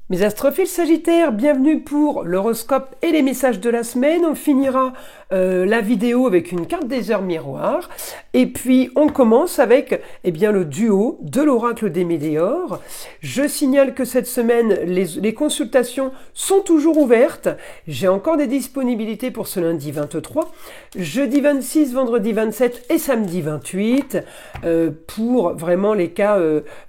Mes astrophiles sagittaires, bienvenue pour l'horoscope et les messages de la semaine. On finira la vidéo avec une carte des heures miroirs. Et puis on commence avec le duo de l'oracle des Météores. Je signale que cette semaine, les consultations sont toujours ouvertes. J'ai encore des disponibilités pour ce lundi 23, jeudi 26, vendredi 27 et samedi 28 pour vraiment les cas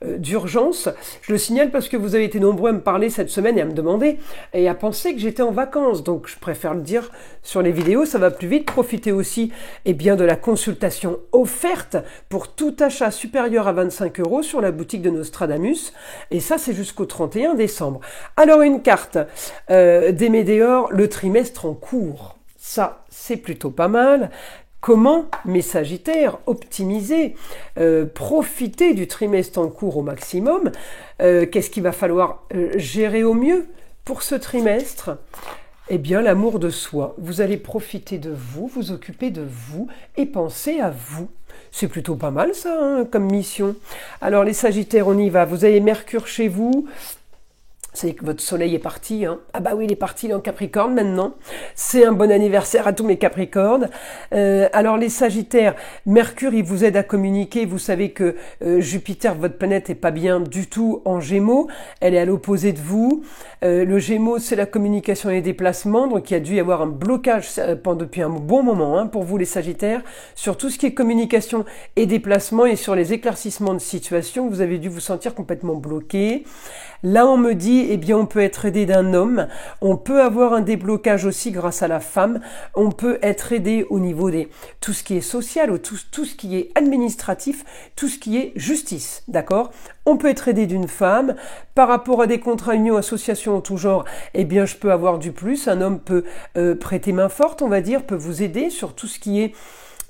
d'urgence. Je le signale parce que vous avez été nombreux à me parler cette semaine et à me demander et à penser que j'étais en vacances. Donc je préfère le dire sur les vidéos, ça va plus vite. Profitez aussi de la consultation offerte pour tout achat supérieur à 25 € sur la boutique de Nostradamus. Et ça, c'est jusqu'au 31 décembre. Alors une carte des Météores, le trimestre en cours. Ça, c'est plutôt pas mal. Comment, mes Sagittaires, optimiser, profiter du trimestre en cours au maximum? Qu'est-ce qu'il va falloir gérer au mieux pour ce trimestre? Eh bien, l'amour de soi. Vous allez profiter de vous, vous occuper de vous et penser à vous. C'est plutôt pas mal ça, comme mission. Alors les Sagittaires, on y va. Vous avez Mercure chez vous. C'est que votre soleil est parti. Ah bah oui, il est parti, il est en Capricorne maintenant. C'est un bon anniversaire à tous mes Capricornes. Alors les Sagittaires, Mercure, il vous aide à communiquer. Vous savez que Jupiter, votre planète, est pas bien du tout en Gémeaux. Elle est à l'opposé de vous. Le Gémeaux, c'est la communication et les déplacements. Donc il y a dû y avoir un blocage depuis un bon moment pour vous les Sagittaires. Sur tout ce qui est communication et déplacement et sur les éclaircissements de situation, vous avez dû vous sentir complètement bloqué. Là, on me dit, on peut être aidé d'un homme, on peut avoir un déblocage aussi grâce à la femme, on peut être aidé au niveau des tout ce qui est social, ou tout ce qui est administratif, tout ce qui est justice, d'accord? On peut être aidé d'une femme, par rapport à des contrats, unions, associations en tout genre, je peux avoir du plus, un homme peut prêter main forte, on va dire, peut vous aider sur tout ce qui est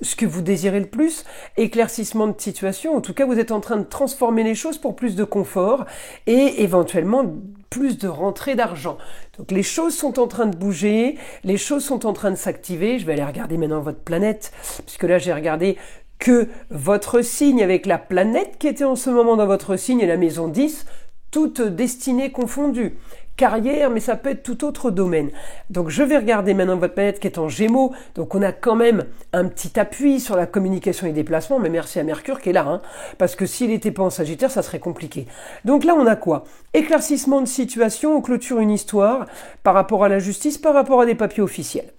ce que vous désirez le plus, éclaircissement de situation. En tout cas, vous êtes en train de transformer les choses pour plus de confort et éventuellement plus de rentrée d'argent. Donc les choses sont en train de bouger, les choses sont en train de s'activer. Je vais aller regarder maintenant votre planète, puisque là j'ai regardé que votre signe avec la planète qui était en ce moment dans votre signe et la maison 10, toutes destinées confondues. Carrière, mais ça peut être tout autre domaine. Donc je vais regarder maintenant votre planète qui est en Gémeaux. Donc on a quand même un petit appui sur la communication et déplacement, mais merci à Mercure qui est là, parce que s'il n'était pas en Sagittaire, ça serait compliqué. Donc là, on a quoi? Éclaircissement de situation, on clôture une histoire par rapport à la justice, par rapport à des papiers officiels.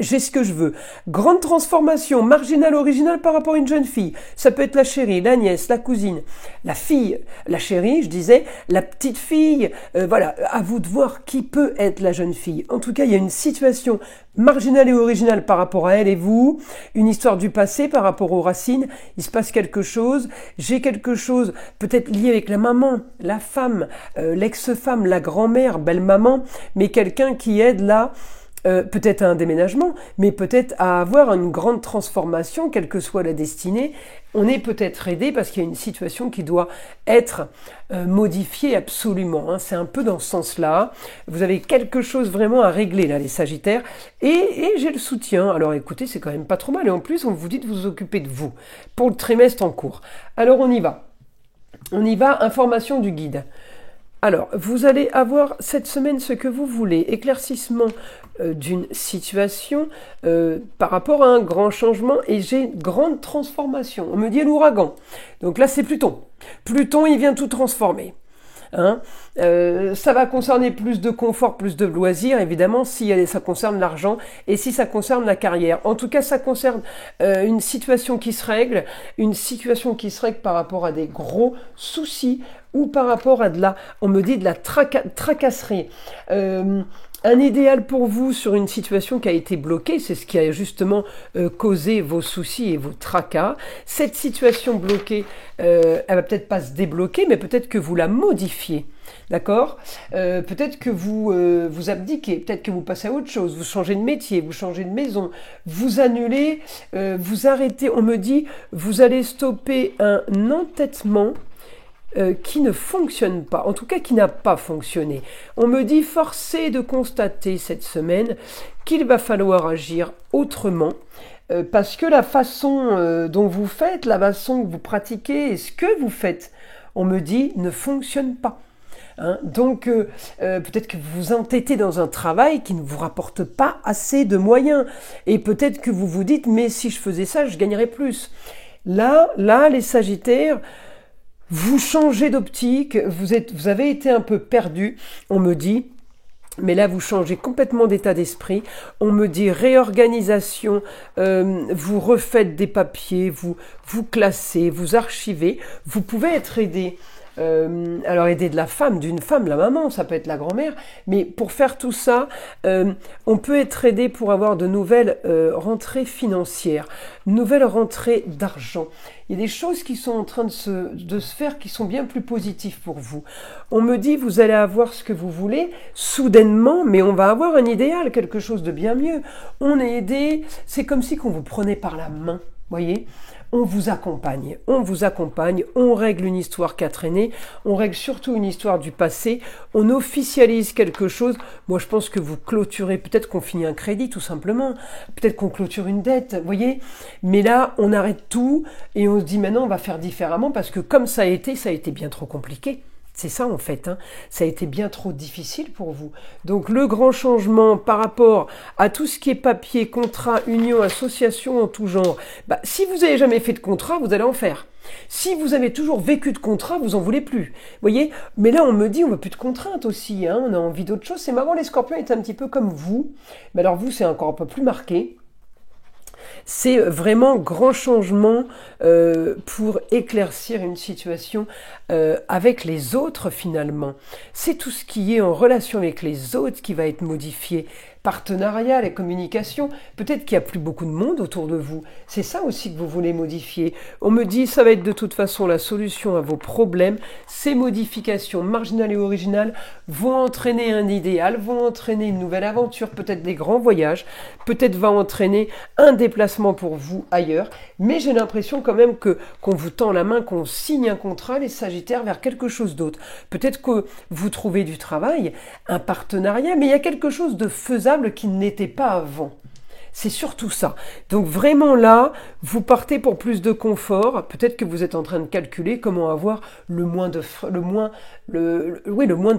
J'ai ce que je veux. Grande transformation, marginale, originale par rapport à une jeune fille. Ça peut être la chérie, la nièce, la cousine, la fille, la chérie, je disais, la petite fille. Voilà, à vous de voir qui peut être la jeune fille. En tout cas, il y a une situation marginale et originale par rapport à elle et vous. Une histoire du passé par rapport aux racines. Il se passe quelque chose. J'ai quelque chose peut-être lié avec la maman, la femme, l'ex-femme, la grand-mère, belle-maman, mais quelqu'un qui aide là. Peut-être à un déménagement, mais peut-être à avoir une grande transformation, quelle que soit la destinée. On est peut-être aidé parce qu'il y a une situation qui doit être modifiée absolument. C'est un peu dans ce sens-là. Vous avez quelque chose vraiment à régler là, les Sagittaires. Et j'ai le soutien. Alors écoutez, c'est quand même pas trop mal. Et en plus, on vous dit de vous occuper de vous pour le trimestre en cours. Alors on y va. On y va, information du guide. Alors, vous allez avoir cette semaine ce que vous voulez. Éclaircissement d'une situation par rapport à un grand changement et j'ai une grande transformation. On me dit l'ouragan. Donc là, c'est Pluton. Pluton, il vient tout transformer. Ça va concerner plus de confort, plus de loisirs, évidemment, si ça concerne l'argent et si ça concerne la carrière. En tout cas, ça concerne une situation qui se règle par rapport à des gros soucis ou par rapport à on me dit de la tracasserie. Un idéal pour vous sur une situation qui a été bloquée, c'est ce qui a justement causé vos soucis et vos tracas. Cette situation bloquée, elle va peut-être pas se débloquer, mais peut-être que vous la modifiez. D'accord? Peut-être que vous abdiquez, peut-être que vous passez à autre chose, vous changez de métier, vous changez de maison, vous annulez, vous arrêtez. On me dit, vous allez stopper un entêtement qui ne fonctionne pas, en tout cas qui n'a pas fonctionné. On me dit forcé de constater cette semaine qu'il va falloir agir autrement parce que la façon dont vous faites, la façon que vous pratiquez et ce que vous faites, on me dit ne fonctionne pas. Hein. Donc, peut-être que vous vous entêtez dans un travail qui ne vous rapporte pas assez de moyens. Et peut-être que vous vous dites, mais si je faisais ça, je gagnerais plus. Là, les Sagittaires, vous changez d'optique, vous avez été un peu perdu, on me dit. Mais là, vous changez complètement d'état d'esprit. On me dit réorganisation, vous refaites des papiers, vous classez, vous archivez. Vous pouvez être aidé. Alors aider de la femme, d'une femme, la maman, ça peut être la grand-mère. Mais pour faire tout ça, on peut être aidé pour avoir de nouvelles rentrées financières, nouvelles rentrées d'argent. Il y a des choses qui sont en train de se faire qui sont bien plus positives pour vous. On me dit vous allez avoir ce que vous voulez soudainement, mais on va avoir un idéal, quelque chose de bien mieux. On est aidé, c'est comme si qu'on vous prenait par la main, voyez. On vous accompagne, on règle une histoire qui a traîné, on règle surtout une histoire du passé, on officialise quelque chose. Moi, je pense que vous clôturez, peut-être qu'on finit un crédit tout simplement, peut-être qu'on clôture une dette, vous voyez. Mais là, on arrête tout et on se dit maintenant, on va faire différemment parce que comme ça a été bien trop compliqué. C'est ça en fait, hein. Ça a été bien trop difficile pour vous. Donc le grand changement par rapport à tout ce qui est papier, contrat, union, association en tout genre, si vous n'avez jamais fait de contrat, vous allez en faire. Si vous avez toujours vécu de contrat, vous en voulez plus. Vous voyez. Mais là, on me dit, on veut plus de contraintes aussi, hein. On a envie d'autre chose. C'est marrant, les scorpions étaient un petit peu comme vous. Mais alors vous, c'est encore un peu plus marqué. C'est vraiment grand changement pour éclaircir une situation avec les autres finalement. C'est tout ce qui est en relation avec les autres qui va être modifié. Partenariat, les communications, peut-être qu'il n'y a plus beaucoup de monde autour de vous. C'est ça aussi que vous voulez modifier. On me dit ça va être de toute façon la solution à vos problèmes. Ces modifications marginales et originales vont entraîner un idéal, vont entraîner une nouvelle aventure, peut-être des grands voyages, peut-être va entraîner un déplacement pour vous ailleurs. Mais j'ai l'impression quand même qu'on vous tend la main, qu'on signe un contrat, les Sagittaires, vers quelque chose d'autre. Peut-être que vous trouvez du travail, un partenariat, mais il y a quelque chose de faisable qui n'était pas avant. C'est surtout ça. Donc vraiment là, vous partez pour plus de confort. Peut-être que vous êtes en train de calculer comment avoir le moins de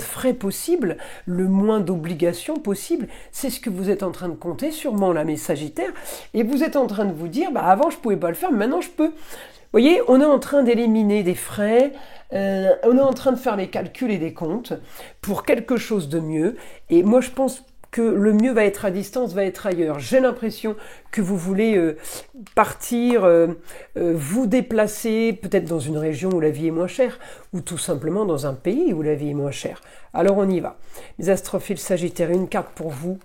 frais possible, le moins d'obligations possible. C'est ce que vous êtes en train de compter sûrement là, mes Sagittaires. Et vous êtes en train de vous dire, avant je pouvais pas le faire, mais maintenant je peux. Vous voyez, on est en train d'éliminer des frais, on est en train de faire les calculs et des comptes pour quelque chose de mieux. Et moi je pense que le mieux va être à distance, va être ailleurs. J'ai l'impression que vous voulez partir, vous déplacer, peut-être dans une région où la vie est moins chère, ou tout simplement dans un pays où la vie est moins chère. Alors on y va. Les astrophiles Sagittaires, une carte pour vous.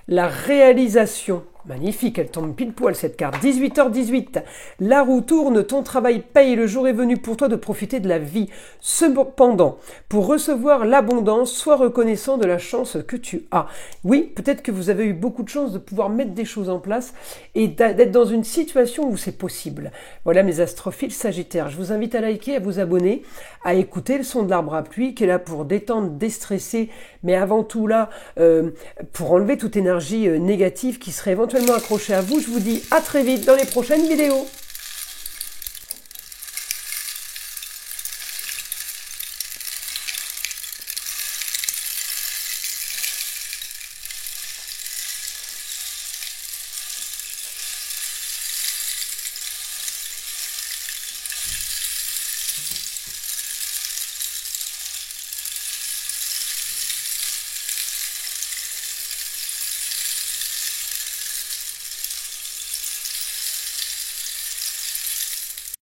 La réalisation. Magnifique, elle tombe pile poil cette carte. 18h18. La roue tourne, ton travail paye, le jour est venu pour toi de profiter de la vie. Cependant, pour recevoir l'abondance, sois reconnaissant de la chance que tu as. Oui, peut-être que vous avez eu beaucoup de chance de pouvoir mettre des choses en place et d'être dans une situation où c'est possible. Voilà mes astrophiles Sagittaires. Je vous invite à liker, à vous abonner, à écouter le son de l'arbre à pluie qui est là pour détendre, déstresser, mais avant tout là, pour enlever toute énergie négative qui serait éventuellement accrochée à vous. Je vous dis à très vite dans les prochaines vidéos.